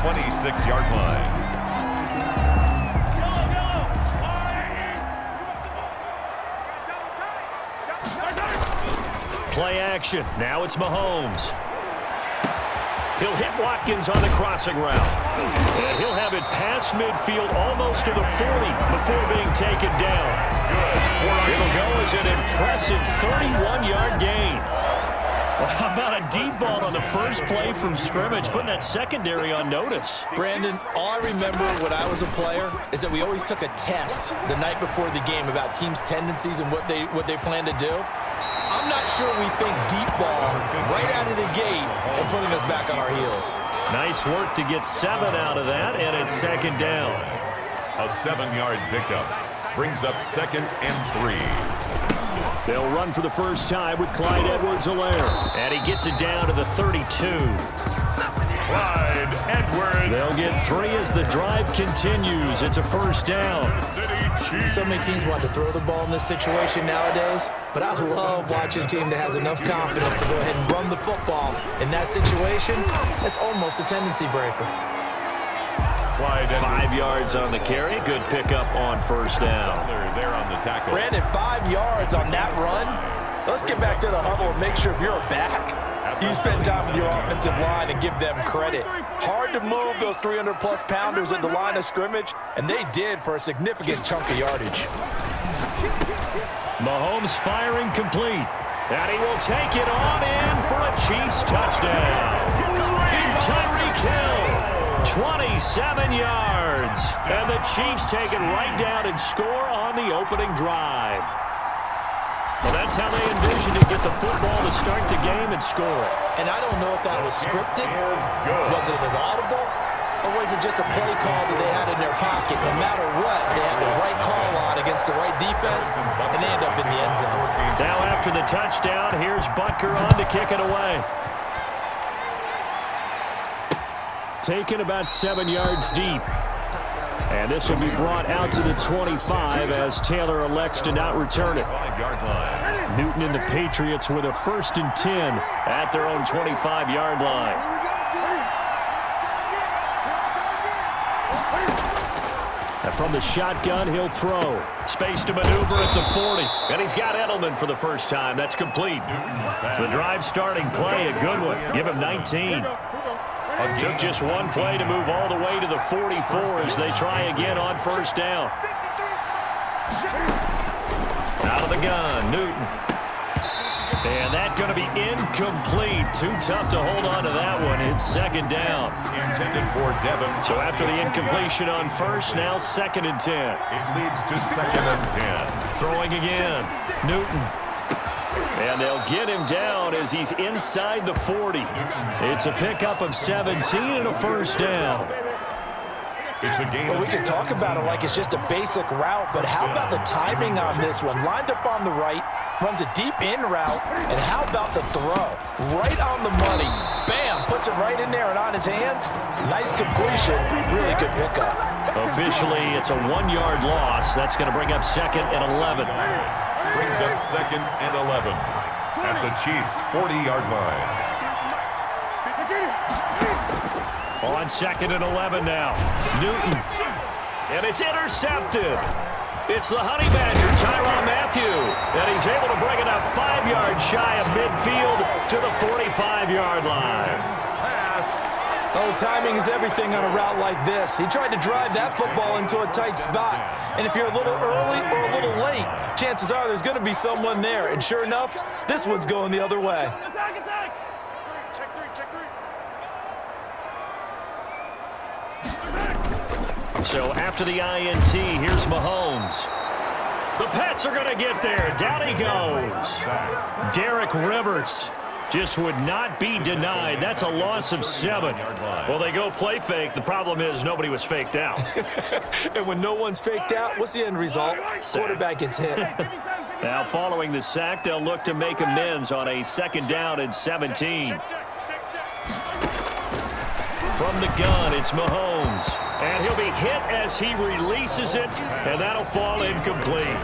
26-yard line. Play action. Now it's Mahomes. He'll hit Watkins on the crossing route. And he'll have it past midfield almost to the 40 before being taken down. It'll go as an impressive 31-yard gain. Well, how about a deep ball on the first play from scrimmage, putting that secondary on notice? Brandon, all I remember when I was a player is that we always took a test the night before the game about teams' tendencies and what they plan to do. I'm not sure we think deep ball right out of the gate and putting us back on our heels. Nice work to get 7 out of that, and it's second down. A 7-yard pickup brings up 2nd and 3. They'll run for the first time with Clyde Edwards-Helaire. And he gets it down to the 32. Clyde Edwards. They'll get 3 as the drive continues. It's a first down. So many teams want to throw the ball in this situation nowadays, but I love watching a team that has enough confidence to go ahead and run the football. In that situation, that's almost a tendency breaker. 5 yards on the carry. Good pickup on first down. There on the tackle. Brandon, 5 yards on that run. Let's get back to the huddle and make sure if you're back, you spend time with your offensive line and give them credit. Hard to move those 300-plus pounders at the line of scrimmage, and they did for a significant chunk of yardage. Mahomes firing complete. And he will take it on in for a Chiefs touchdown. Tyreek Hill. 27 yards. And the Chiefs take it right down and score on the opening drive. Well, that's how they envisioned to get the football to start the game and score it. And I don't know if that was scripted. Was it an audible? Or was it just a play call that they had in their pocket? No matter what, they had the right call on against the right defense, and they end up in the end zone. Now after the touchdown, here's Butker on to kick it away. Taken about 7 yards deep. And this will be brought out to the 25 as Taylor elects to not return it. Newton and the Patriots with a 1st and 10 at their own 25-yard line. And from the shotgun, he'll throw. Space to maneuver at the 40. And he's got Edelman for the first time. That's complete. The drive starting play, a good one. Give him 19. Took just one play to move all the way to the 44 as they try again on first down. Out of the gun, Newton. And that's going to be incomplete. Too tough to hold on to that one. It's second down. Intended for Devin. So after the incompletion on first, now 2nd and 10. It leads to 2nd and 10. Throwing again, Newton. And they'll get him down as he's inside the 40. It's a pickup of 17 and a first down. It's a game. Well, we can talk about it like it's just a basic route, but how about the timing on this one? Lined up on the right, runs a deep in route, and how about the throw? Right on the money. Bam, puts it right in there and on his hands. Nice completion, really good pickup. Officially, it's a 1-yard loss. That's going to bring up 2nd and 11. Brings up 2nd and 11 at the Chiefs' 40-yard line. On 2nd and 11 now. Newton. And it's intercepted. It's the Honey Badger, Tyrann Mathieu. And he's able to bring it up 5 yards shy of midfield to the 45-yard line. Oh, timing is everything on a route like this. He tried to drive that football into a tight spot. And if you're a little early or a little late, chances are there's going to be someone there. And sure enough, this one's going the other way. So after the INT, here's Mahomes. The Pats are going to get there. Down he goes. Derek Rivers just would not be denied. That's a loss of 7. Well, they go play fake. The problem is nobody was faked out. And when no one's faked out, what's the end result? Quarterback gets hit. Now, following the sack, they'll look to make amends on a 2nd down and 17. From the gun, it's Mahomes. And he'll be hit as he releases it, and that'll fall incomplete.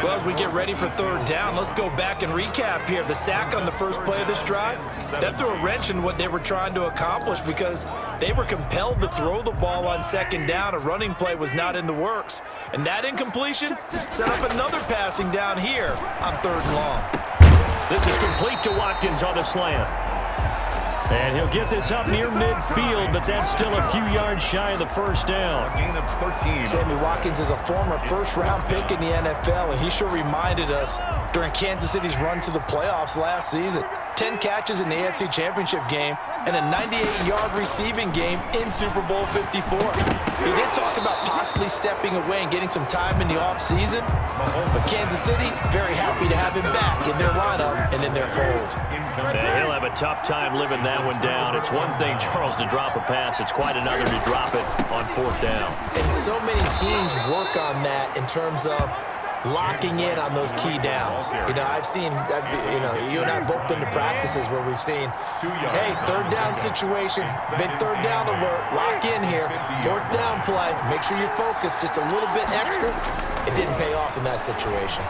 Well, as we get ready for third down, let's go back and recap here. The sack on the first play of this drive, that threw a wrench in what they were trying to accomplish because they were compelled to throw the ball on second down. A running play was not in the works. And that incompletion set up another passing down here on third and long. This is complete to Watkins on the slant. And he'll get this up near midfield, but that's still a few yards shy of the first down. Gain of 13. Sammy Watkins is a former first-round pick in the NFL, and he sure reminded us during Kansas City's run to the playoffs last season. 10 catches in the AFC Championship game and a 98-yard receiving game in Super Bowl 54. He did talk about possibly stepping away and getting some time in the offseason, but Kansas City very happy to have him back in their lineup and in their fold. And he'll have a tough time living that one down. It's one thing, Charles, to drop a pass. It's quite another to drop it on fourth down. And so many teams work on that in terms of locking in on those key downs. You know, you and I have both been to practices where we've seen, hey, third down situation, big third down alert, lock in here, fourth down play, make sure you're focused just a little bit extra. It didn't pay off in that situation.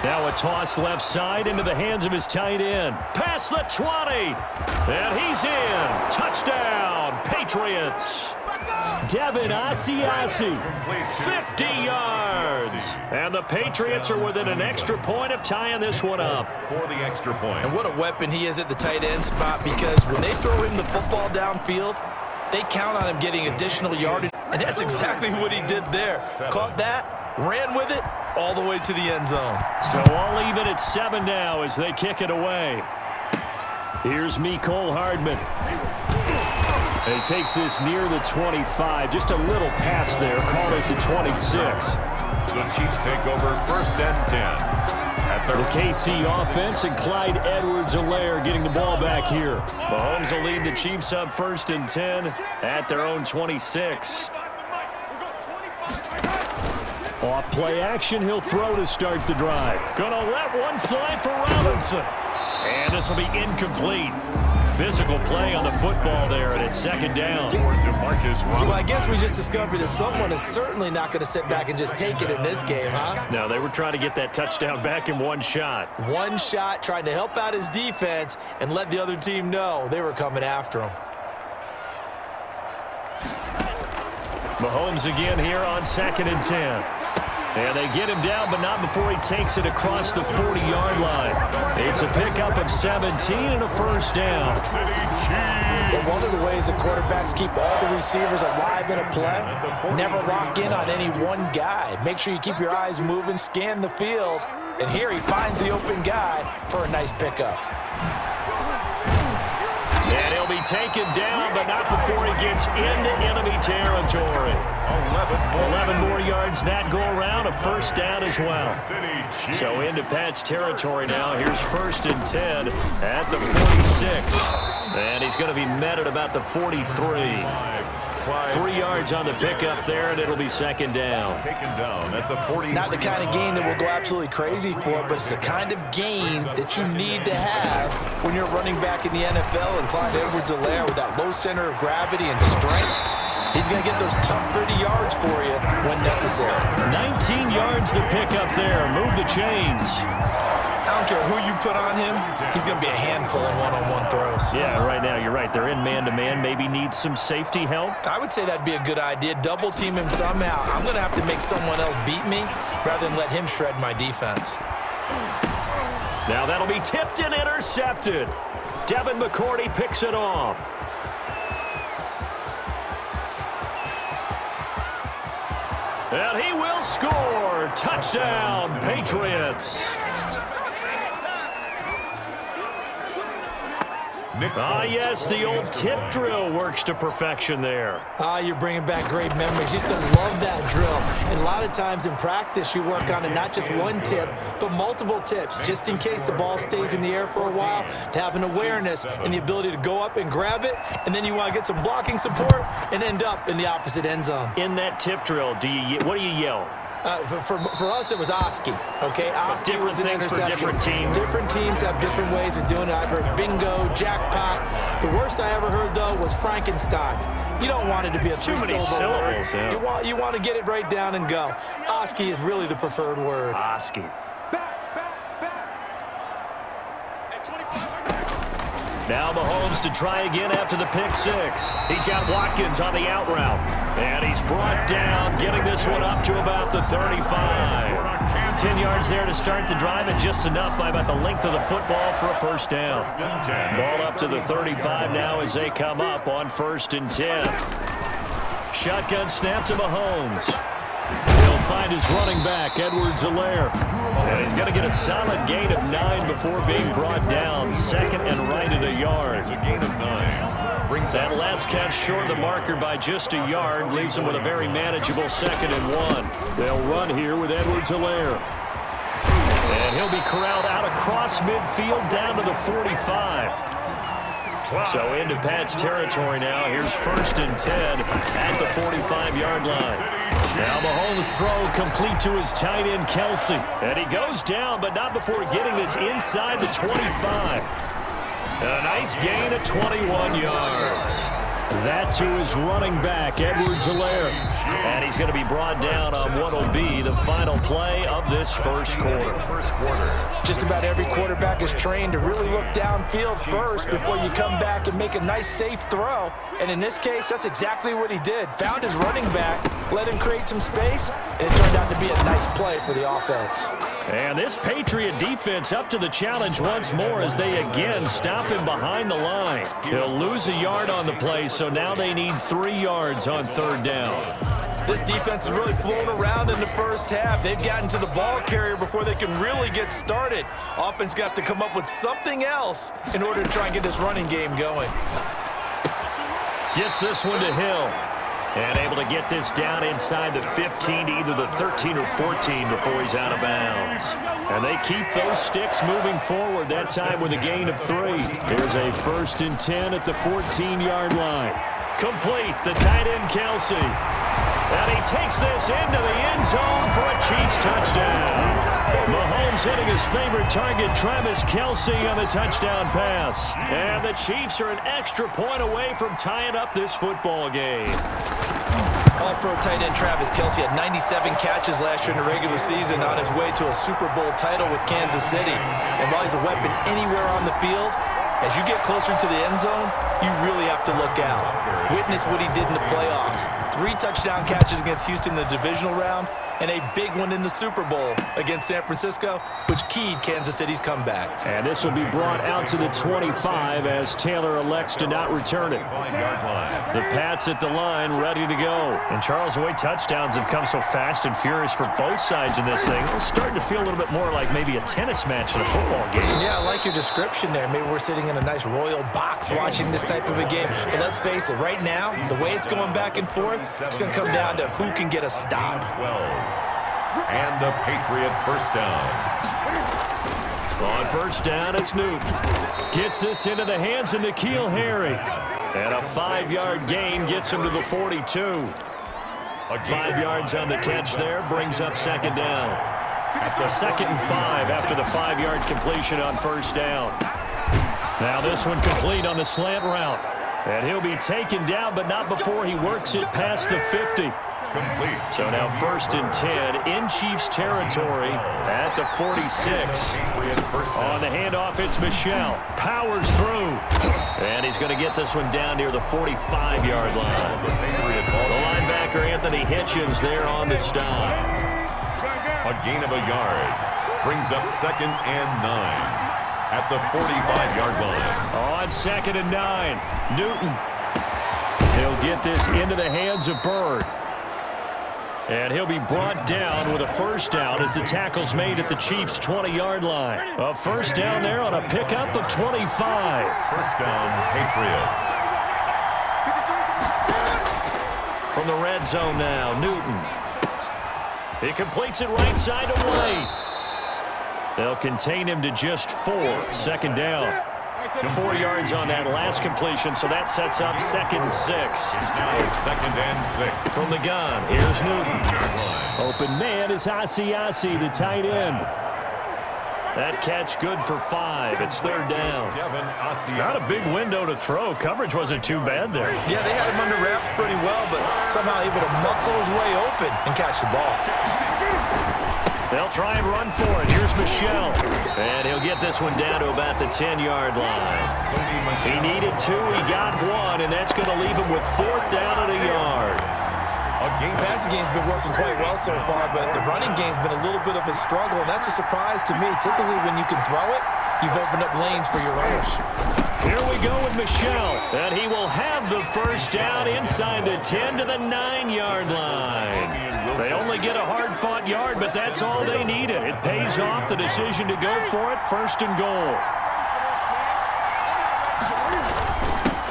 Now a toss left side into the hands of his tight end. Past the 20. And he's in. Touchdown, Patriots. Devin Asiasi, 50 yards. And the Patriots are within an extra point of tying this one up. For the extra point. And what a weapon he is at the tight end spot, because when they throw him the football downfield, they count on him getting additional yardage. And that's exactly what he did there. Caught that, ran with it, all the way to the end zone. So all even at 7 now as they kick it away. Here's Mecole Hardman. And he takes this near the 25. Just a little pass there. Call it the 26. The Chiefs take over first and 10. At The KC offense and Clyde Edwards-Helaire getting the ball back here. Mahomes will lead the Chiefs up first and 10 at their own 26. Off play action, he'll throw to start the drive. Gonna let one fly for Robinson. And this will be incomplete. Physical play on the football there, and it's second down. Well, I guess we just discovered that someone is certainly not going to sit back and just take it in this game, huh? No, they were trying to get that touchdown back in one shot. One shot, trying to help out his defense and let the other team know they were coming after him. Mahomes again here on second and 10. And they get him down, but not before he takes it across the 40-yard line. It's a pickup of 17 and a first down. Well, one of the ways the quarterbacks keep all the receivers alive in a play, never lock in on any one guy. Make sure you keep your eyes moving, scan the field, and here he finds the open guy for a nice pickup. And he'll be taken down, but not before he gets into enemy territory. 11 more yards that go around, a first down as well. So into Pat's territory now. Here's first and 10 at the 46. And he's going to be met at about the 43. 3 yards on the pickup there, and it'll be second down. Taken down at the 40. Not the kind of game that we'll go absolutely crazy for, but it's the kind of game that you need to have when you're running back in the NFL. And Clyde Edwards-Helaire with that low center of gravity and strength, he's going to get those tough, gritty yards for you when necessary. 19 yards to pick up there. Move the chains. I don't care who you put on him, he's going to be a handful in one-on-one throws. Yeah, right now, you're right. They're in man-to-man. Maybe needs some safety help. I would say that'd be a good idea. Double team him somehow. I'm going to have to make someone else beat me rather than let him shred my defense. Now that'll be tipped and intercepted. Devin McCourty picks it off. And he will score. Touchdown, Patriots. Yes, the old tip drill works to perfection there. You're bringing back great memories. Used to love that drill. And a lot of times in practice, you work on it, not just one tip, but multiple tips, just in case the ball stays in the air for a while, to have an awareness and the ability to go up and grab it, and then you want to get some blocking support and end up in the opposite end zone. In that tip drill, what do you yell? For us, it was Oski. Okay, Oski different was an things for interception. different teams. Different teams have different ways of doing it. I've heard bingo, jackpot. The worst I ever heard, though, was Frankenstein. You don't want it to be a Too many three-syllable word. syllables, yeah. You want to get it right down and go. Oski is really the preferred word. Oski. Now Mahomes to try again after the pick six. He's got Watkins on the out route. And he's brought down, getting this one up to about the 35. 10 yards there to start the drive, and just enough by about the length of the football for a first down. Ball up to the 35 now as they come up on 1st and 10. Shotgun snap to Mahomes. He'll find his running back, Edwards-Helaire. And he's going to get a solid gain of 9 before being brought down. 2nd and right at a yard. It's a gain of 9. Brings That last catch short of the marker by just a yard leaves him with a very manageable 2nd and 1. They'll run here with Edwards-Helaire. And he'll be corralled out across midfield down to the 45. So into Pat's territory now. Here's 1st and 10 at the 45-yard line. Now Mahomes' throw complete to his tight end, Kelsey. And he goes down, but not before getting this inside the 25. A nice gain of 21 yards. That to his running back, Edwards-Helaire. And he's going to be brought down on what will be the final play of this first quarter. Just about every quarterback is trained to really look downfield first before you come back and make a nice, safe throw. And in this case, that's exactly what he did. Found his running back, let him create some space, and it turned out to be a nice play for the offense. And this Patriot defense up to the challenge once more as they again stop him behind the line. He'll lose a yard on the play, so now they need 3 yards on 3rd down. This defense is really flown around in the first half. They've gotten to the ball carrier before they can really get started. Offense got to come up with something else in order to try and get this running game going. Gets this one to Hill. And able to get this down inside the 15 to either the 13 or 14 before he's out of bounds. And they keep those sticks moving forward, that time with a gain of 3. Here's a 1st and 10 at the 14-yard line. Complete, the tight end, Kelsey. And he takes this into the end zone for a Chiefs touchdown. Mahomes hitting his favorite target, Travis Kelsey, on the touchdown pass. And the Chiefs are an extra point away from tying up this football game. All-pro tight end Travis Kelsey had 97 catches last year in the regular season on his way to a Super Bowl title with Kansas City. And while he's a weapon anywhere on the field, as you get closer to the end zone, you really have to look out. Witness what he did in the playoffs. 3 touchdown catches against Houston in the divisional round, and a big one in the Super Bowl against San Francisco, which keyed Kansas City's comeback. And this will be brought out to the 25 as Taylor elects to not return it. The Pats at the line, ready to go. And Charles, the way touchdowns have come so fast and furious for both sides in this thing, it's starting to feel a little bit more like maybe a tennis match in a football game. Yeah, I like your description there. Maybe we're sitting in a nice royal box watching this type of a game. But let's face it, right now, the way it's going back and forth, it's going to come down to who can get a stop. 12. And a Patriot first down. On 1st down, it's Newton. Gets this into the hands of N'Keal Harry. And a 5-yard gain gets him to the 42. 5 yards on the catch there brings up 2nd down. 2nd and 5 after the 5-yard completion on 1st down. Now this one complete on the slant route. And he'll be taken down, but not before he works it past the 50. Complete. So now 1st and 10 in Chiefs territory at the 46. On the handoff, it's Michel. Powers through. And he's going to get this one down near the 45-yard line. The linebacker, Anthony Hitchens, there on the stop. A gain of a yard. Brings up 2nd and 9. At the 45-yard line. On 2nd and 9, Newton. He'll get this into the hands of Bird. And he'll be brought down with a 1st down as the tackle's made at the Chiefs' 20-yard line. A 1st down there on a pickup of 25. 1st down, Patriots. From the red zone now, Newton. He completes it right side to White. They'll contain him to just 4. 2nd down. 4 yards on that last completion, so that sets up 2nd and 6. It's now 2nd and 6. From the gun, here's Newton. Open man is Asiasi, the tight end. That catch good for 5. It's 3rd down. Not a big window to throw. Coverage wasn't too bad there. Yeah, they had him under wraps pretty well, but somehow able to muscle his way open and catch the ball. They'll try and run for it. Here's Michel. And he'll get this one down to about the 10-yard line. He needed 2. He got 1, and that's going to leave him with 4th down and a yard. The passing game's been working quite well so far, but the running game's been a little bit of a struggle, and that's a surprise to me. Typically, when you can throw it, you've opened up lanes for your runners. Here we go with Michel, and he will have the 1st down inside the 10 to the 9-yard line. They only get a hard-fought yard, but that's all they needed. It pays off the decision to go for it, 1st and goal.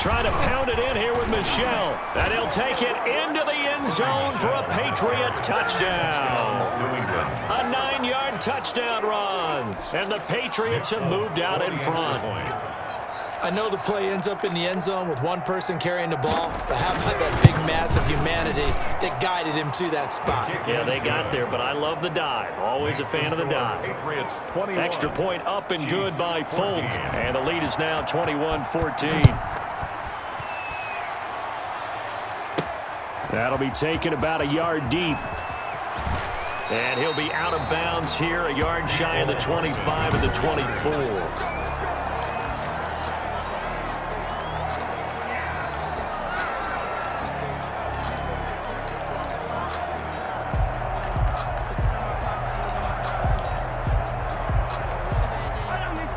Trying to pound it in here with Michel. And he'll take it into the end zone for a Patriot touchdown. A 9-yard touchdown run. And the Patriots have moved out in front. I know the play ends up in the end zone with one person carrying the ball, but how about that big mass of humanity that guided him to that spot? Yeah, they got there, but I love the dive. Always a fan of the dive. Extra point up and good by Folk. And the lead is now 21-14. That'll be taken about a yard deep. And he'll be out of bounds here, a yard shy of the 25 and the 24.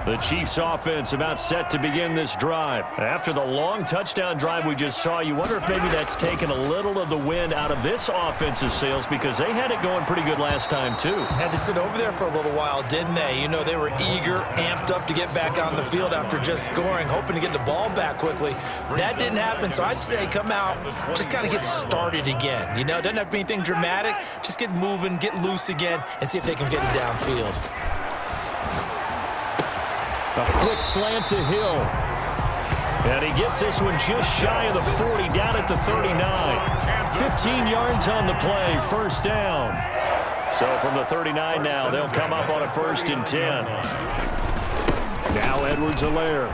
The Chiefs offense about set to begin this drive. After the long touchdown drive we just saw, you wonder if maybe that's taken a little of the wind out of this offensive sails, because they had it going pretty good last time too. Had to sit over there for a little while, didn't they? You know, they were eager, amped up to get back on the field after just scoring, hoping to get the ball back quickly. That didn't happen, so I'd say come out, just kind of get started again. You know, it doesn't have to be anything dramatic. Just get moving, get loose again, and see if they can get it downfield. A quick slant to Hill. And he gets this one just shy of the 40, down at the 39. 15 yards on the play, 1st down. So from the 39 now, they'll come up on a 1st and 10. Now Edwards-Helaire.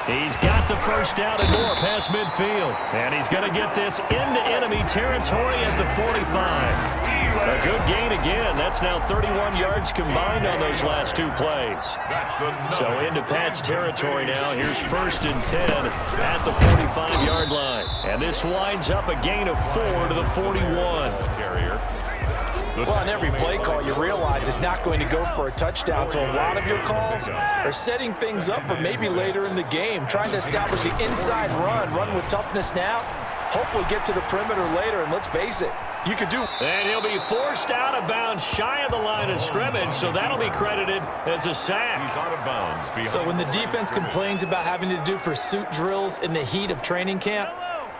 He's got the 1st down and more past midfield. And he's going to get this into enemy territory at the 45. A good gain again. That's now 31 yards combined on those last 2 plays. So into Pat's territory now. Here's 1st and 10 at the 45-yard line. And this winds up a gain of 4 to the 41. Well, on every play call, you realize it's not going to go for a touchdown, so a lot of your calls are setting things up for maybe later in the game, trying to establish the inside run with toughness now, hopefully get to the perimeter later, and let's face it, you could do. And he'll be forced out of bounds shy of the line of scrimmage, so that'll be credited as a sack. He's out of bounds. So when the defense complains about having to do pursuit drills in the heat of training camp,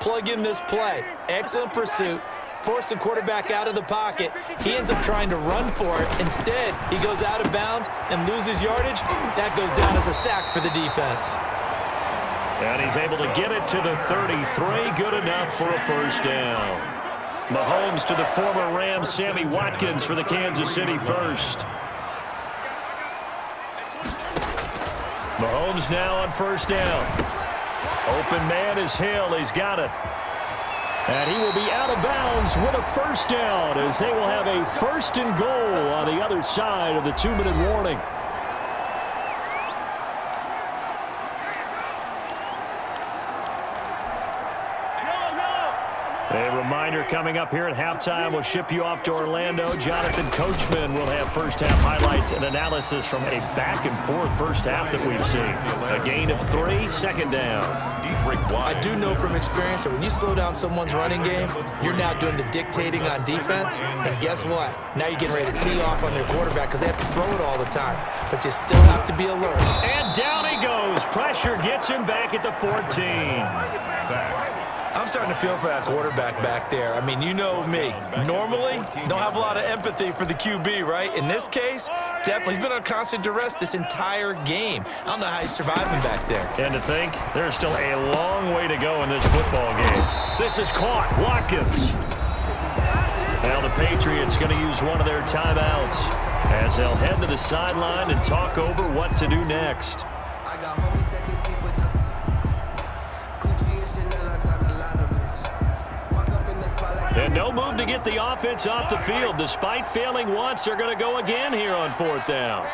plug in this play. Excellent pursuit. Force the quarterback out of the pocket. He ends up trying to run for it. Instead, he goes out of bounds and loses yardage. That goes down as a sack for the defense. And he's able to get it to the 33. Good enough for a 1st down. Mahomes to the former Rams, Sammy Watkins for the Kansas City 1st. Mahomes now on 1st down. Open man is Hill. He's got it. And he will be out of bounds with a 1st down, as they will have a 1st and goal on the other side of the 2-minute warning. A reminder coming up here at halftime. We'll ship you off to Orlando. Jonathan Coachman will have first-half highlights and analysis from a back-and-forth first half that we've seen. A gain of 3, 2nd down. I do know from experience that when you slow down someone's running game, you're now doing the dictating on defense. And guess what? Now you're getting ready to tee off on their quarterback because they have to throw it all the time. But you still have to be alert. And down he goes. Pressure gets him back at the 14. I'm starting to feel for that quarterback back there. I mean, you know me. Normally, don't have a lot of empathy for the QB, right? In this case, Definitely. He's been on constant duress this entire game. I don't know how he's surviving back there. And to think, there's still a long way to go in this football game. This is caught. Watkins. Now the Patriots going to use one of their timeouts as they'll head to the sideline and talk over what to do next. And no move to get the offense off the field. Despite failing once, they're going to go again here on 4th down.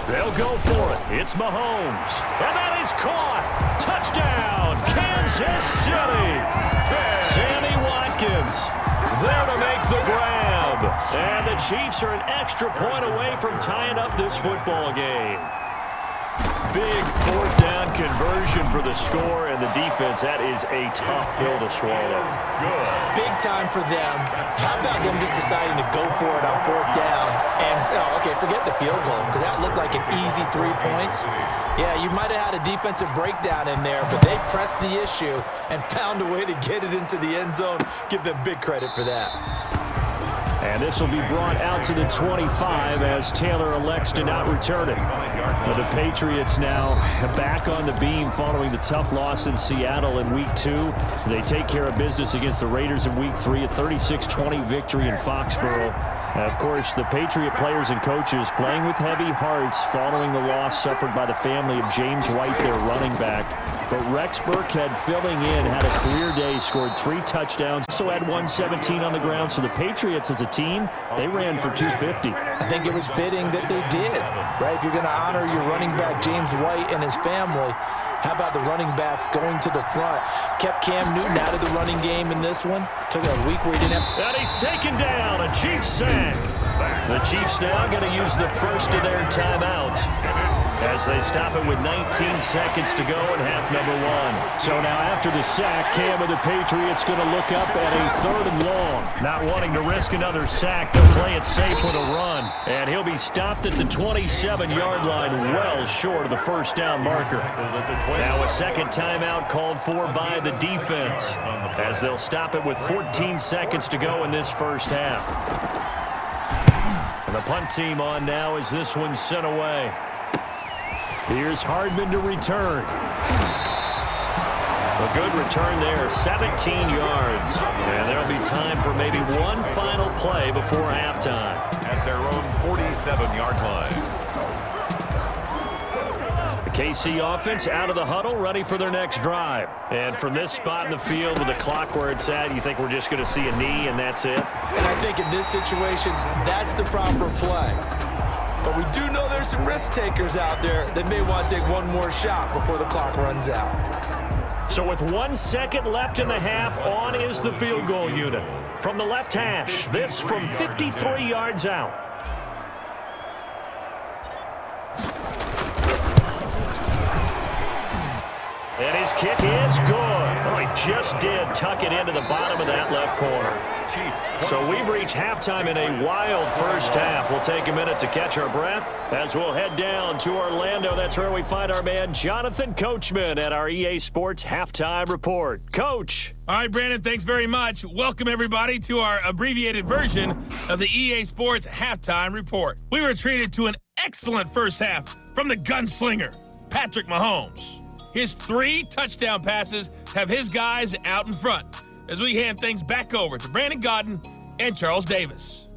They'll go for it. It's Mahomes. And that is caught. Touchdown, Kansas City. Sammy Watkins there to make the grab. And the Chiefs are an extra point away from tying up this football game. Big 4th down conversion for the score, and the defense, that is a tough pill to swallow. Good. Big time for them. How about them just deciding to go for it on 4th down? And, okay, forget the field goal, because that looked like an easy 3 points. Yeah, you might have had a defensive breakdown in there, but they pressed the issue and found a way to get it into the end zone. Give them big credit for that. And this will be brought out to the 25 as Taylor elects to not return it. The Patriots now back on the beam following the tough loss in Seattle in Week 2. They take care of business against the Raiders in Week 3, a 36-20 victory in Foxborough. Of course, the Patriot players and coaches playing with heavy hearts following the loss suffered by the family of James White, their running back. But Rex Burkhead filling in, had a career day, scored 3 touchdowns, also had 117 on the ground. So the Patriots as a team, they ran for 250. I think it was fitting that they did, right? If you're going to honor your running back, James White, and his family, how about the running backs going to the front? Kept Cam Newton out of the running game in this one. Took a week where he didn't have... And he's taken down, a Chiefs sack. The Chiefs now going to use the first of their timeouts as they stop it with 19 seconds to go in half number 1. So now after the sack, Cam of the Patriots going to look up at a 3rd and long. Not wanting to risk another sack, they'll play it safe with a run. And he'll be stopped at the 27-yard line, well short of the first down marker. Now a second timeout called for by the defense as they'll stop it with 14 seconds to go in this first half. And the punt team on now as this one's sent away. Here's Hardman to return. A good return there, 17 yards. And there'll be time for maybe one final play before halftime. At their own 47-yard line. The KC offense out of the huddle, ready for their next drive. And from this spot in the field with the clock where it's at, you think we're just going to see a knee and that's it? And I think in this situation, that's the proper play. But we do know there's some risk takers out there that may want to take one more shot before the clock runs out. So with 1 second left in the half, on is the field goal unit. From the left hash, this from 53 yards out. And his kick is good. Oh, he just did tuck it into the bottom of that left corner. So we've reached halftime in a wild first half. We'll take a minute to catch our breath as we'll head down to Orlando. That's where we find our man Jonathan Coachman at our EA Sports Halftime Report. Coach. All right, Brandon, thanks very much. Welcome, everybody, to our abbreviated version of the EA Sports Halftime Report. We were treated to an excellent first half from the gunslinger, Patrick Mahomes. His 3 touchdown passes have his guys out in front as we hand things back over to Brandon Godden and Charles Davis.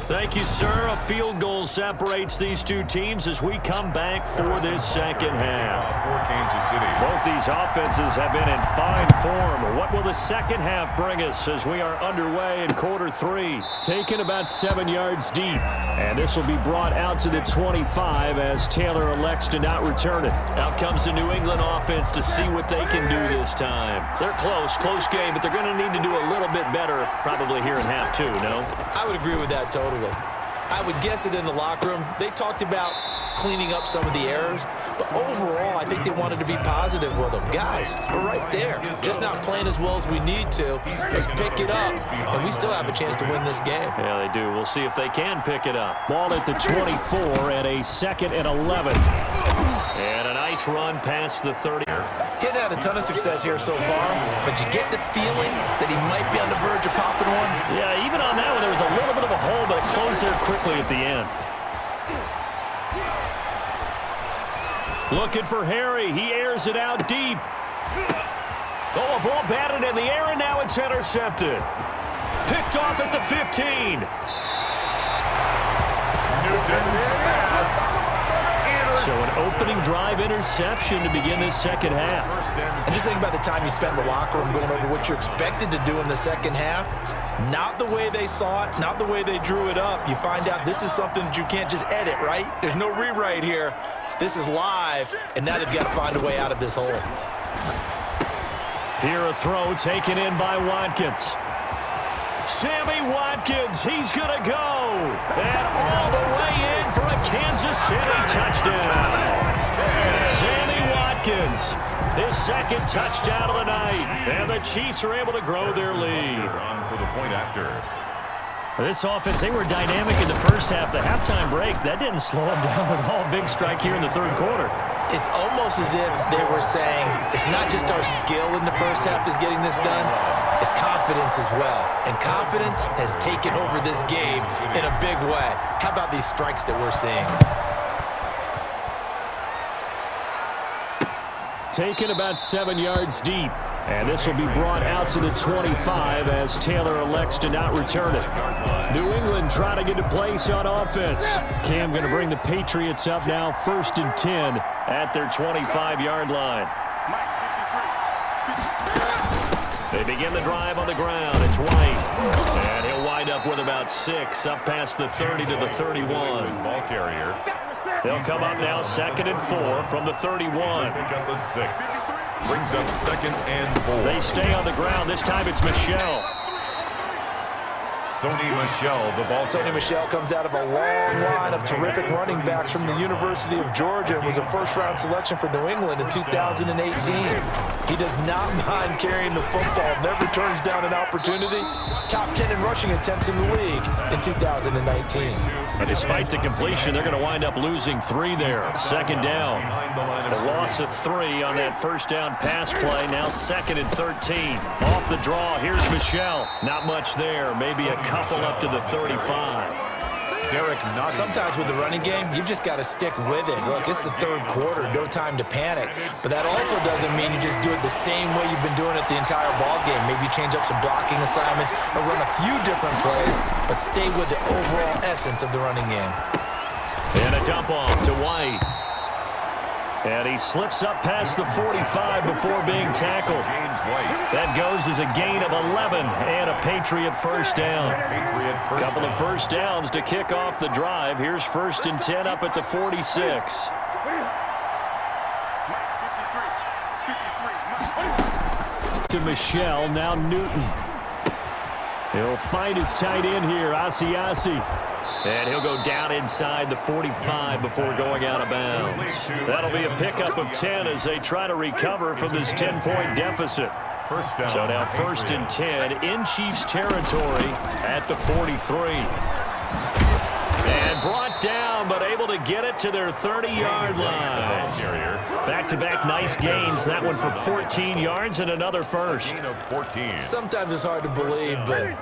Thank you, sir. A field goal separates these two teams as we come back for this second half. For Kansas City. Both these offenses have been in fine form. What will the second half bring us as we are underway in quarter 3? Taken about 7 yards deep. And this will be brought out to the 25 as Taylor elects to not return it. Out comes the New England offense to see what they can do this time. They're close game, but they're going to need to do a little bit better probably here in half 2, no? I would agree with that totally. I would guess it in the locker room. They talked about cleaning up some of the errors, but overall, I think they wanted to be positive with them. Guys, we're right there. Just not playing as well as we need to. Let's pick it up, and we still have a chance to win this game. Yeah, they do. We'll see if they can pick it up. Ball at the 24 and a 2nd and 11. And a nice run past the 30. Hitting had a ton of success here so far, but you get the feeling that he might be on the verge of popping one. Yeah, even on that one, there was a little bit of a hole, but it closed there quickly at the end. Looking for Harry. He airs it out deep. Oh, a ball batted in the air, and now it's intercepted. Picked off at the 15. Newton's pass. So an opening drive interception to begin this second half. And just think about the time you spent in the locker room going over what you expected to do in the second half. Not the way they saw it, not the way they drew it up. You find out this is something that you can't just edit, right? There's no rewrite here. This is live, and now they've got to find a way out of this hole. Here a throw taken in by Watkins. Sammy Watkins, he's going to go. And all the way in for a Kansas City touchdown. Sammy Watkins, his second touchdown of the night. And the Chiefs are able to grow their lead. On for the point after. This offense, they were dynamic in the first half. The halftime break, that didn't slow them down at all. Big strike here in the third quarter. It's almost as if they were saying, it's not just our skill in the first half that's getting this done, it's confidence as well. And confidence has taken over this game in a big way. How about these strikes that we're seeing? Taken about 7 yards deep. And this will be brought out to the 25 as Taylor elects to not return it. New England trying to get a place on offense. Cam going to bring the Patriots up now 1st and 10 at their 25-yard line. They begin the drive on the ground. It's White. And he'll wind up with about 6 up past the 30 to the 31. Ball carrier. They'll come up now 2nd and 4 from the 31. Pick up at 6. Brings up 2nd and 4. They stay on the ground. This time it's Michel. Sony Michel, the ball. Sony Michel comes out of a long line of terrific running backs from the University of Georgia and was a first-round selection for New England in 2018. He does not mind carrying the football, never turns down an opportunity. Top 10 in rushing attempts in the league in 2019. And despite the completion, they're going to wind up losing 3 there. 2nd down. The loss of 3 on that first down pass play. Now 2nd and 13. Off the draw, here's Michel. Not much there. Maybe a couple up to the 35. Sometimes with the running game, you've just got to stick with it. Look, it's the third quarter, no time to panic. But that also doesn't mean you just do it the same way you've been doing it the entire ball game. Maybe change up some blocking assignments or run a few different plays, but stay with the overall essence of the running game. And a dump off to White. And he slips up past the 45 before being tackled. That goes as a gain of 11 and a Patriot first down. Couple of first downs to kick off the drive. Here's 1st and 10 up at the 46. To Michel, now Newton. He'll find his tight end here, Asiasi. And he'll go down inside the 45 before going out of bounds. That'll be a pickup of 10 as they try to recover from this 10-point deficit. So now 1st and 10 in Chiefs territory at the 43. And brought down, but able to get it to their 30-yard line. Back-to-back nice gains. That one for 14 yards and another first. Sometimes it's hard to believe, but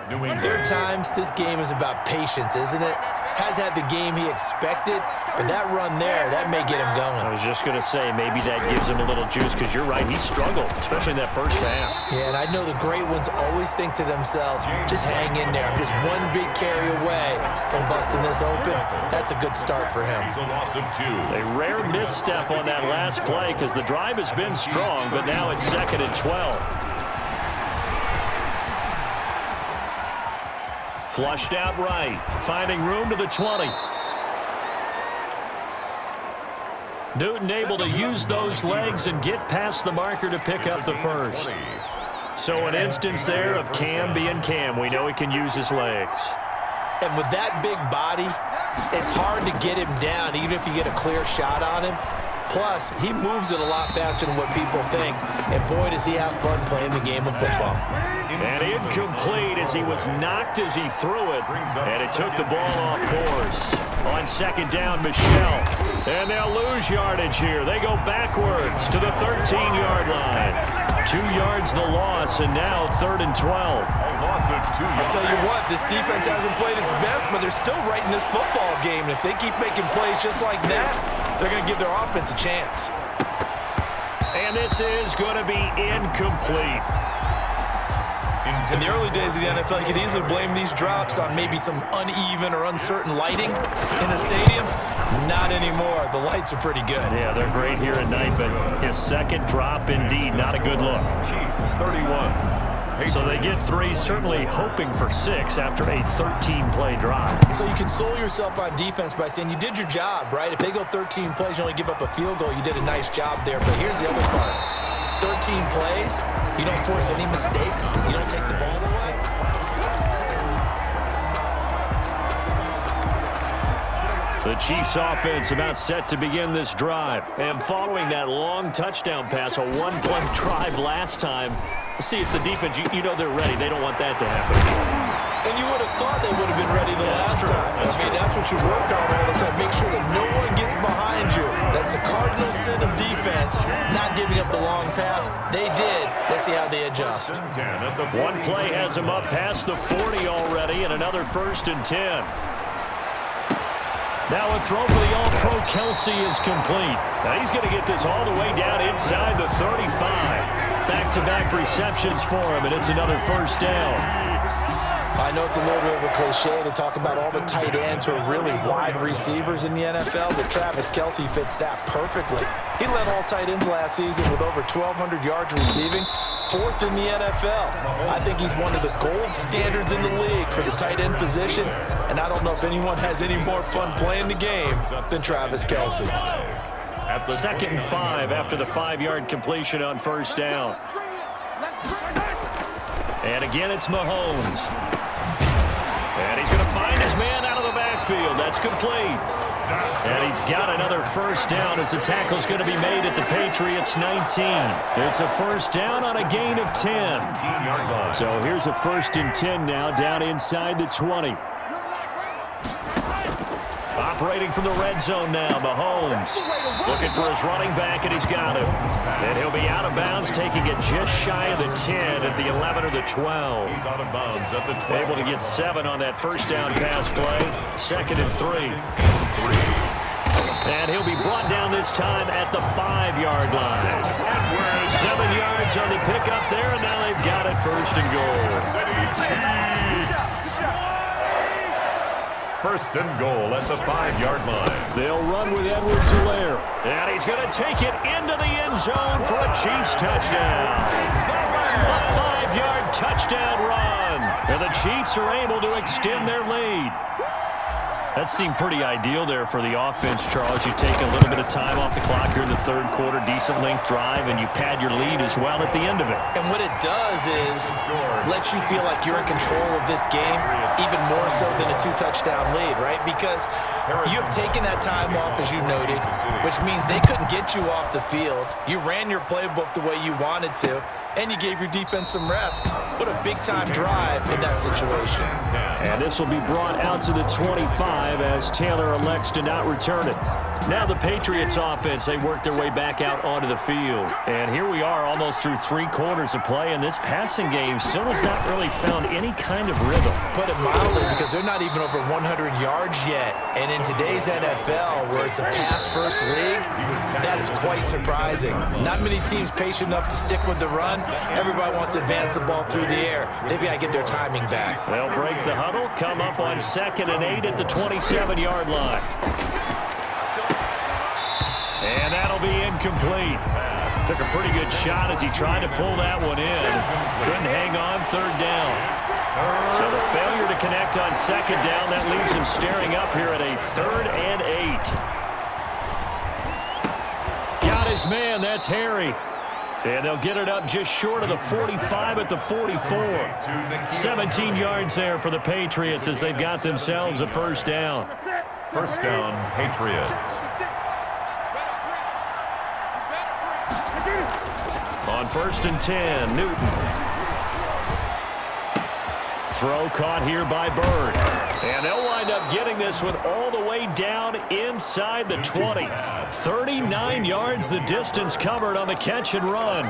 there are times this game is about patience, isn't it? Has had the game he expected, but that run there, that may get him going. I was just going to say, maybe that gives him a little juice, because you're right, he struggled, especially in that first half. Yeah, and I know the great ones always think to themselves, just hang in there. I'm just one big carry away from busting this open. That's a good start for him. A rare misstep on that last play, because the drive has been strong, but now it's 2nd and 12. Flushed out right, finding room to the 20. Newton able to use those legs and get past the marker to pick up the first. So an instance there of Cam being Cam. We know he can use his legs. And with that big body, It's hard to get him down, even if you get a clear shot on him. Plus, he moves it a lot faster than what people think. And boy, does he have fun playing the game of football. And incomplete as he was knocked as he threw it. And it took the ball off course. On second down, Michelle. And they'll lose yardage here. They go backwards to the 13-yard line. 2 yards the loss, and now 3rd and 12. I'll tell you what, this defense hasn't played its best, but they're still right in this football game. And if they keep making plays just like that, they're going to give their offense a chance. And this is going to be incomplete. In the early days of the NFL, you could easily blame these drops on maybe some uneven or uncertain lighting in the stadium. Not anymore. The lights are pretty good. Yeah, they're great here at night, but his second drop, indeed, not a good look. 31. So they get 3, certainly hoping for 6 after a 13-play drive. So you console yourself on defense by saying you did your job, right? If they go 13 plays, you only give up a field goal, you did a nice job there. But here's the other part. 13 plays, you don't force any mistakes, you don't take the ball away. The Chiefs offense about set to begin this drive. And following that long touchdown pass, a one-play drive last time, let's see if the defense, you know they're ready. They don't want that to happen. And you would have thought they would have been ready the last time. That's what you work on all the time. Make sure that no one gets behind you. That's the cardinal sin of defense, not giving up the long pass. They did. Let's see how they adjust. One play has them up past the 40 already, and another 1st and 10. Now a throw for the All-Pro Kelsey is complete. Now he's going to get this all the way down inside the 35. Back-to-back receptions for him, and it's another 1st down. I know it's a little bit of a cliche to talk about all the tight ends who are really wide receivers in the NFL, but Travis Kelsey fits that perfectly. He led all tight ends last season with over 1,200 yards receiving, 4th in the NFL. I think he's one of the gold standards in the league for the tight end position, and I don't know if anyone has any more fun playing the game than Travis Kelsey. 2nd and 5 after the 5-yard completion on 1st down. And again, it's Mahomes. And he's going to find his man out of the backfield. That's complete. And he's got another 1st down as the tackle's going to be made at the Patriots 19. It's a 1st down on a gain of 10. So here's a 1st and 10 now down inside the 20. Operating from the red zone now, Mahomes. Looking for his running back, and he's got him. And he'll be out of bounds, taking it just shy of the 10 at the 11 or the 12. He's out of bounds at the 12. Able to get 7 on that 1st down pass play. 2nd and 3. And he'll be brought down this time at the 5-yard line. 7 yards on the pickup there, and now they've got it 1st and goal. 1st and goal at the 5-yard line. They'll run with Edwards-Helaire. And he's going to take it into the end zone for a Chiefs touchdown. A 5-yard touchdown run. And the Chiefs are able to extend their lead. That seemed pretty ideal there for the offense, Charles. You take a little bit of time off the clock here in the 3rd quarter, decent length drive, and you pad your lead as well at the end of it. And what it does is let you feel like you're in control of this game, even more so than a 2-touchdown lead, right? Because you have taken that time off, as you noted, which means they couldn't get you off the field. You ran your playbook the way you wanted to, and you gave your defense some rest. What a big-time drive in that situation. And this will be brought out to the 25 as Taylor elects to not return it. Now the Patriots offense, they work their way back out onto the field. And here we are almost through 3 quarters of play, and this passing game still has not really found any kind of rhythm. Put it mildly, because they're not even over 100 yards yet. And in today's NFL, where it's a pass-first league, that is quite surprising. Not many teams patient enough to stick with the run. Everybody wants to advance the ball through the air. They've got to get their timing back. They'll break the huddle, come up on 2nd and 8 at the 27-yard line. And that'll be incomplete. Took a pretty good shot as he tried to pull that one in. Couldn't hang on 3rd down. So the failure to connect on 2nd down, that leaves him staring up here at a 3rd and 8. Got his man, that's Harry. And they'll get it up just short of the 45 at the 44. 17 yards there for the Patriots as they've got themselves a 1st down. First down, Patriots. On 1st and 10, Newton. Throw caught here by Bird. And they'll wind up getting this one all the way down inside the 20. 39 yards the distance covered on the catch and run.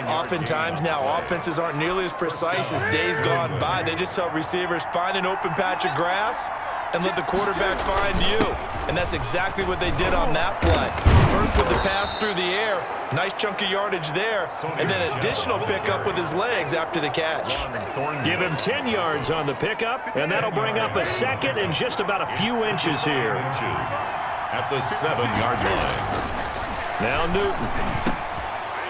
Oftentimes now, offenses aren't nearly as precise as days gone by. They just tell receivers, find an open patch of grass and let the quarterback find you. And that's exactly what they did on that play. First with the pass through the air, nice chunk of yardage there, and then additional pickup with his legs after the catch. Give him 10 yards on the pickup, and that'll bring up a second and just about a few inches here. At the 7-yard line. Now Newton.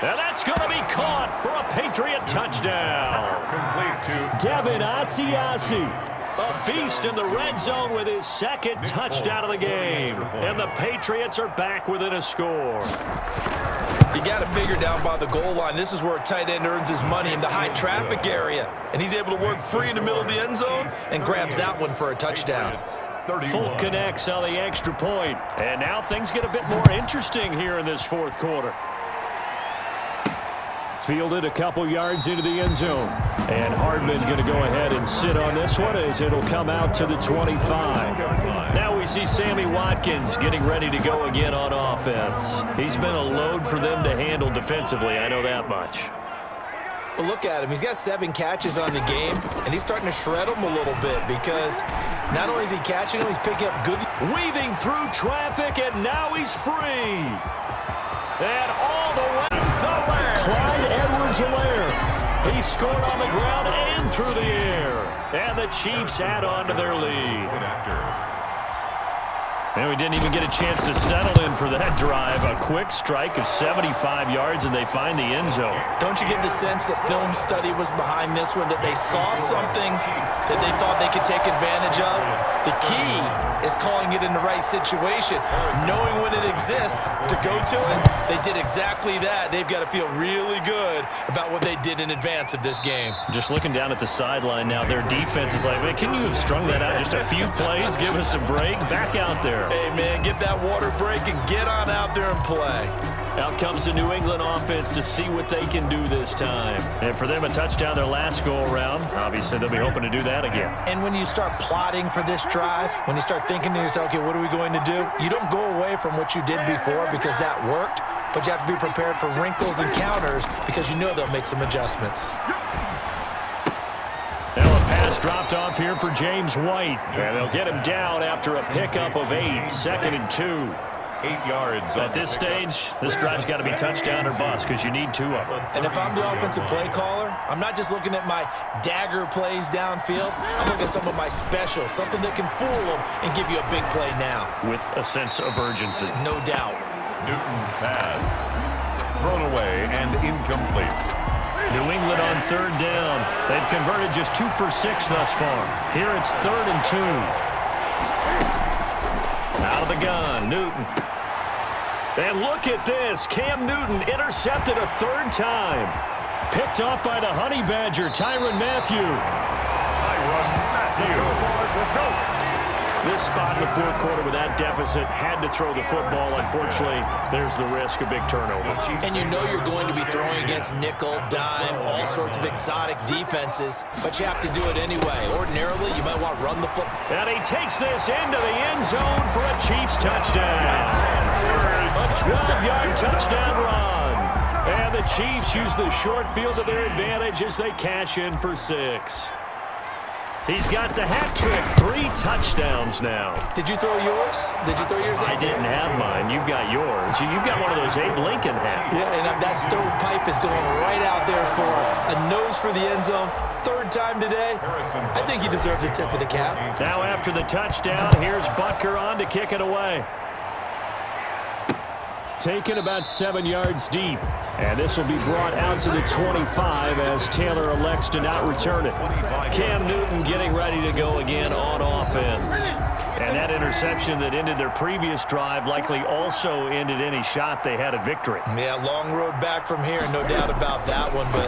And that's going to be caught for a Patriot touchdown. Complete to Devin Asiasi. A beast in the red zone with his second touchdown of the game. And the Patriots are back within a score. You got to figure down by the goal line. This is where a tight end earns his money in the high traffic area. And he's able to work free in the middle of the end zone and grabs that one for a touchdown. Full connects on the extra point. And now things get a bit more interesting here in this fourth quarter. Fielded a couple yards into the end zone. And Hardman going to go ahead and sit on this one as it'll come out to the 25. Now we see Sammy Watkins getting ready to go again on offense. He's been a load for them to handle defensively, I know that much. Well, look at him. He's got 7 catches on the game, and he's starting to shred them a little bit because not only is he catching them, he's picking up good. Weaving through traffic, and now he's free. And all the way. Clyde Edwards-Helaire. He scored on the ground and through the air. And the Chiefs add on to their lead. And we didn't even get a chance to settle in for that drive. A quick strike of 75 yards, and they find the end zone. Don't you get the sense that film study was behind this one, that they saw something that they thought they could take advantage of? The key is calling it in the right situation, knowing when it exists to go to it. They did exactly that. They've got to feel really good about what they did in advance of this game. Just looking down at the sideline now, their defense is like, man, can you have strung that out just a few plays? Give us a break. Back out there. Hey, man, get that water break and get on out there and play. Out comes the New England offense to see what they can do this time. And for them, a touchdown their last go-around. Obviously, they'll be hoping to do that again. And when you start plotting for this drive, when you start thinking to yourself, okay, what are we going to do? You don't go away from what you did before because that worked, but you have to be prepared for wrinkles and counters because you know they'll make some adjustments. Now a pass dropped off here for James White. And they'll get him down after a pickup of 8, 2nd and 2. 8 yards. At this stage, this drive's got to be touchdown or bust because you need 2 of them. And if I'm the offensive play caller, I'm not just looking at my dagger plays downfield. I'm looking at some of my specials, something that can fool them and give you a big play now. With a sense of urgency. No doubt. Newton's pass. Thrown away and incomplete. New England on 3rd down. They've converted just 2 for 6 thus far. Here it's 3rd and 2. Out of the gun, Newton. And look at this. Cam Newton intercepted a 3rd time. Picked off by the Honey Badger, Tyrann Mathieu. This spot in the fourth quarter with that deficit had to throw the football. Unfortunately, there's the risk of big turnover. And you know you're going to be throwing against nickel, dime, all sorts of exotic defenses, but you have to do it anyway. Ordinarily, you might want to run the football. And he takes this into the end zone for a Chiefs touchdown. A 12-yard touchdown run. And the Chiefs use the short field to their advantage as they cash in for 6. He's got the hat trick, 3 touchdowns now. Did you throw yours? Did you throw yours? I didn't have mine. You've got yours. You've got one of those Abe Lincoln hats. Yeah, and that stovepipe is going right out there for a nose for the end zone. 3rd time today. I think he deserves a tip of the cap. Now after the touchdown, here's Butker on to kick it away. Taken about 7 yards deep. And this will be brought out to the 25 as Taylor elects to not return it. Cam Newton getting ready to go again on offense. And that interception that ended their previous drive likely also ended any shot they had at victory. Yeah, long road back from here, no doubt about that one. But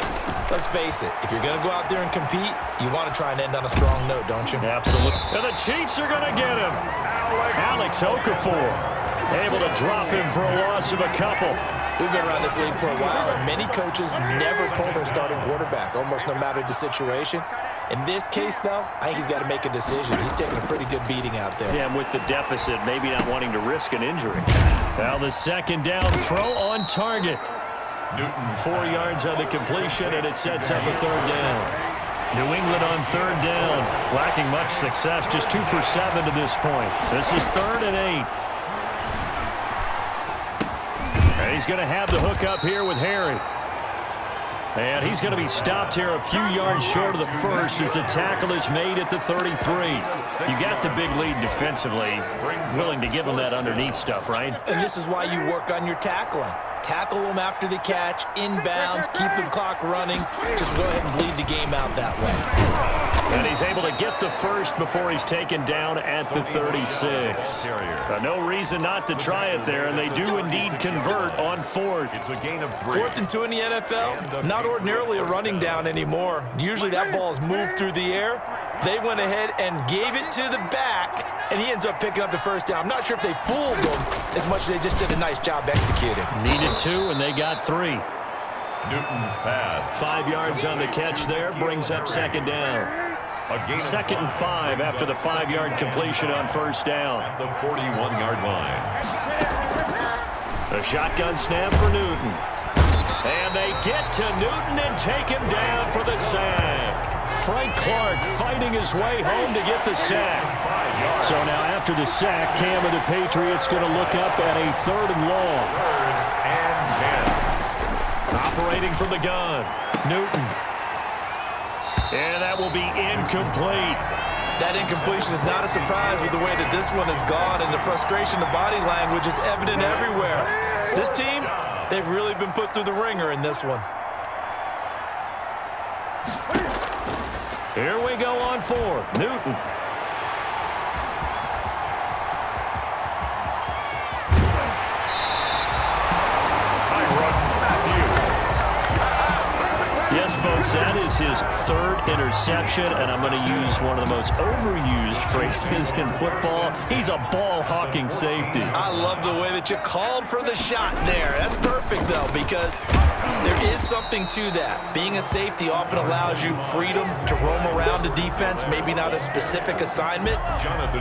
let's face it, if you're going to go out there and compete, you want to try and end on a strong note, don't you? Absolutely. And the Chiefs are going to get him. Alex Okafor able to drop him for a loss of a couple. We've been around this league for a while, and many coaches never pull their starting quarterback, almost no matter the situation. In this case, though, I think he's got to make a decision. He's taking a pretty good beating out there. Yeah, and with the deficit, maybe not wanting to risk an injury. Now the second down throw on target. Newton 4 yards on the completion, and it sets up a third down. New England on third down, lacking much success, just 2 for 7 to this point. This is 3rd and 8. And he's going to have the hook up here with Harry. And he's going to be stopped here a few yards short of the first as the tackle is made at the 33. You got the big lead defensively, willing to give him that underneath stuff, right? And this is why you work on your tackling. Tackle them after the catch, inbounds, keep the clock running. Just go ahead and bleed the game out that way. And he's able to get the first before he's taken down at the 36. No reason not to try it there, and they do indeed convert on 4th. It's a gain of 3. 4th and 2 in the NFL, not ordinarily a running down anymore. Usually that ball is moved through the air. They went ahead and gave it to the back, and he ends up picking up the first down. I'm not sure if they fooled him as much as they just did a nice job executing. Needed 2, and they got 3. Newton's pass. 5 yards on the catch there, brings up second down. 2nd and 5 after the 5-yard completion on first down. At the 41-yard line. A shotgun snap for Newton. And they get to Newton and take him down for the sack. Frank Clark fighting his way home to get the sack. So now after the sack, Cam of the Patriots going to look up at a 3rd and long. 3rd and 10. Operating from the gun, Newton. And that will be incomplete. That incompletion is not a surprise with the way that this one has gone, and the frustration, the body language is evident everywhere. This team, they've really been put through the ringer in this one. Here we go on 4th. Newton. Yes, folks, that is his 3rd interception, and I'm going to use one of the most overused phrases in football. He's a ball-hawking safety. I love the way that you called for the shot there. That's perfect, though, because there is something to that. Being a safety often allows you freedom to roam around the defense, maybe not a specific assignment.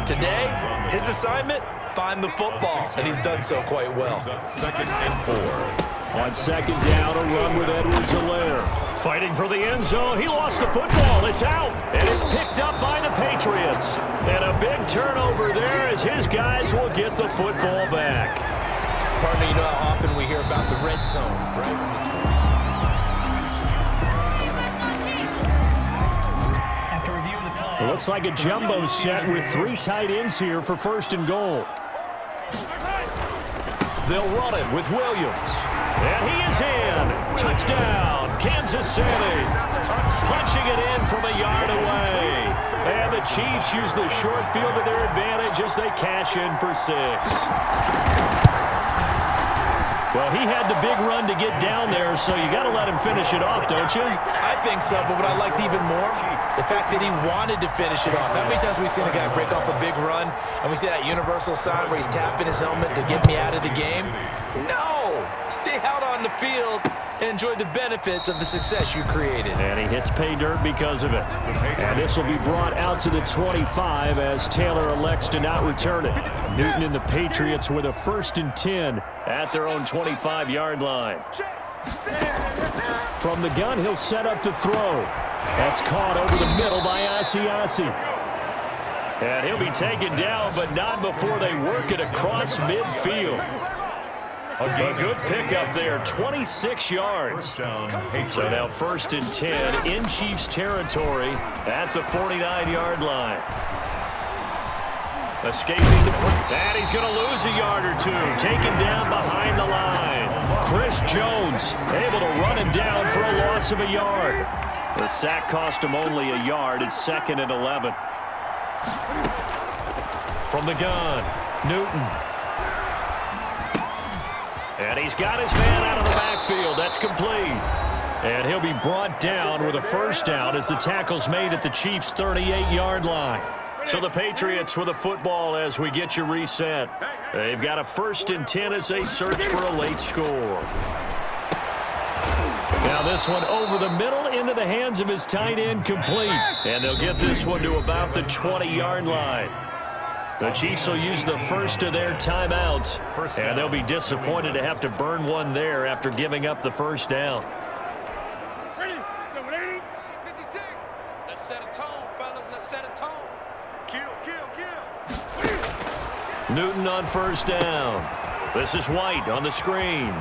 Today, his assignment, find the football, and he's done so quite well. 2nd and 4. On second down, a run with Edwards-Helaire. Fighting for the end zone. He lost the football. It's out. And it's picked up by the Patriots. And a big turnover there as his guys will get the football back. Partner, you know how often we hear about the red zone, right? After review of the play. It looks like a jumbo set with 3 tight ends here for 1st and goal. They'll run it with Williams. And he is in. Touchdown, Kansas City. Punching it in from a yard away. And the Chiefs use the short field to their advantage as they cash in for 6. Well, he had the big run to get down there, so you got to let him finish it off, don't you? I think so, but what I liked even more, the fact that he wanted to finish it off. How many times have we seen a guy break off a big run, and we see that universal sign where he's tapping his helmet to get me out of the game? No! Stay out on the field and enjoy the benefits of the success you created. And he hits pay dirt because of it. And this will be brought out to the 25 as Taylor elects to not return it. Newton and the Patriots with a 1st and 10 at their own 25-yard line. From the gun, he'll set up to throw. That's caught over the middle by Asiasi. And he'll be taken down, but not before they work it across midfield. A good pickup there, 26 yards. So now 1st and 10 in Chiefs territory at the 49-yard line. Escaping the and he's going to lose a yard or 2. Taken down behind the line. Chris Jones able to run him down for a loss of a yard. The sack cost him only a yard. It's 2nd and 11. From the gun, Newton. And he's got his man out of the backfield. That's complete. And he'll be brought down with a first down as the tackle's made at the Chiefs' 38-yard line. So the Patriots with a football as we get you reset. They've got a 1st and 10 as they search for a late score. Now this one over the middle into the hands of his tight end, complete. And they'll get this one to about the 20-yard line. The Chiefs will use the first of their timeouts, and they'll be disappointed to have to burn one there after giving up the first down. Let's set a tone, fellas. Let's set a tone. Kill. Newton on first down. This is White on the screen.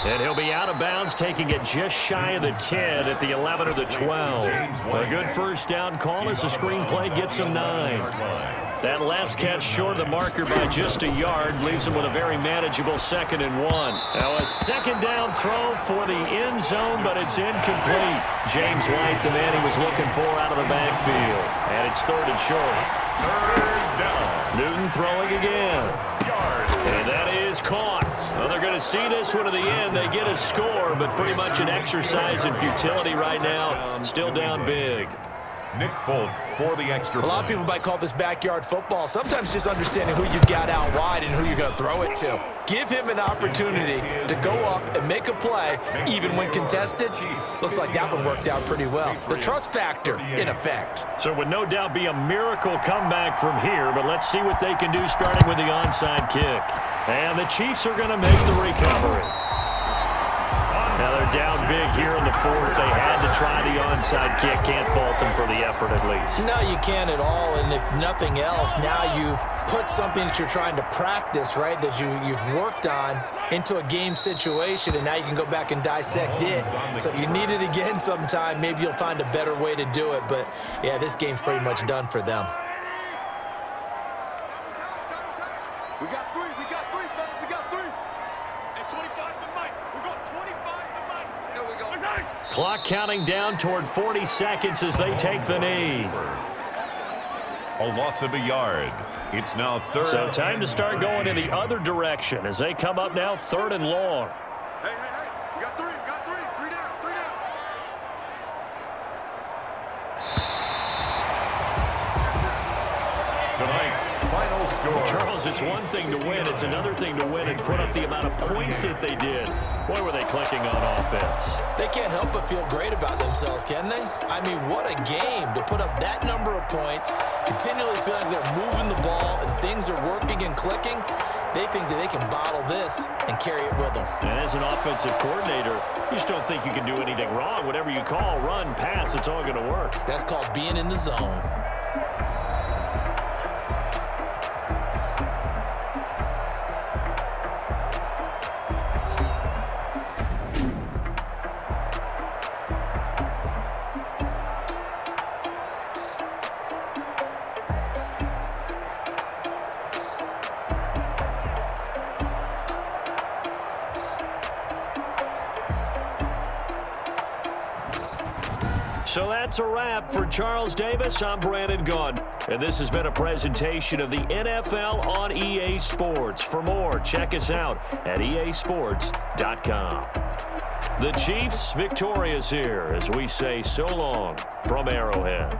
And he'll be out of bounds, taking it just shy of the 10 at the 11 or the 12. A good first down call as the screenplay gets him 9. That last catch short of the marker by just a yard leaves him with a very manageable 2nd and 1. Now a second down throw for the end zone, but it's incomplete. James White, the man he was looking for out of the backfield. And it's 3rd and short. 3rd down. Newton throwing again. And that is caught. Well, they're going to see this one to the end. They get a score, but pretty much an exercise in futility right now. Still down big. Nick Folk for the extra point. A lot of people might call this backyard football. Sometimes just understanding who you've got out wide and who you're going to throw it to. Give him an opportunity to go up and make a play, even when contested. Looks like that one worked out pretty well. The trust factor in effect. So it would no doubt be a miracle comeback from here, but let's see what they can do starting with the onside kick. And the Chiefs are going to make the recovery. Now they're down big here in the 4th. They had to try the onside kick. Can't fault them for the effort at least. No, you can't at all. And if nothing else, now you've put something that you're trying to practice, right, that you've worked on into a game situation, and now you can go back and dissect it. So if you need it again sometime, maybe you'll find a better way to do it. But, yeah, this game's pretty much done for them. We got three, fellas. We got 3. And 25 to Mike. We're going 25 to Mike. There we go. Clock counting down toward 40 seconds as they take the knee. A loss of a yard. It's now 3rd. So time to start going in the other direction as they come up now 3rd and long. Hey. We got 3. 3 down. Tonight's final score. Charles, it's one thing to win. It's another thing to win and put up the amount of points that they did. Boy, were they clicking on offense. They can't help but feel great about themselves, can they? I mean, what a game to put up that number of points, continually feeling like they're moving the ball and things are working and clicking. They think that they can bottle this and carry it with them. And as an offensive coordinator, you just don't think you can do anything wrong. Whatever you call, run, pass, it's all going to work. That's called being in the zone. So that's a wrap for Charles Davis. I'm Brandon Gunn. And this has been a presentation of the NFL on EA Sports. For more, check us out at easports.com. The Chiefs victorious here as we say so long from Arrowhead.